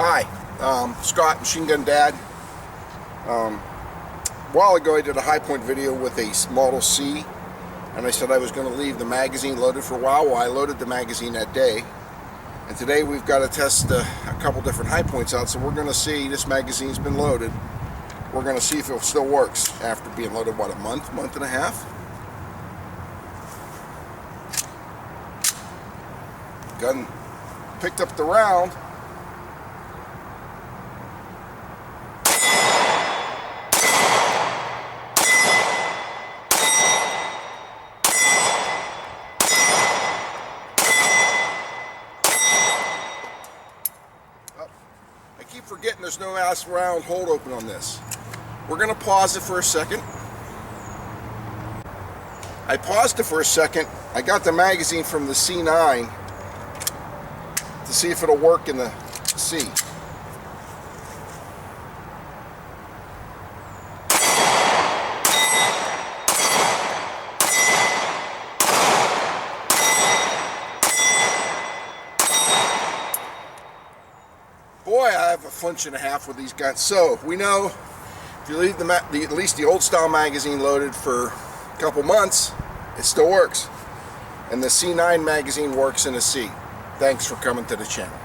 Hi, Scott, Machine Gun Dad. A while ago I did a high point video with a Model C, and I said I was going to leave the magazine loaded for a while. Well, I loaded the magazine that day, and today we've got to test a couple different high points out. So we're going to see, this magazine's been loaded. We're going to see if it still works after being loaded, what, a month and a half? Gun picked up the round. I keep forgetting there's no last round hold open on this. We're going to pause it for a second. I paused it for a second. I got the magazine from the C9 to see if it'll work in the C. Boy, I have a flinch and a half with these guns. So we know if you leave at least the old style magazine loaded for a couple months, it still works. And the C9 magazine works in a C. Thanks for coming to the channel.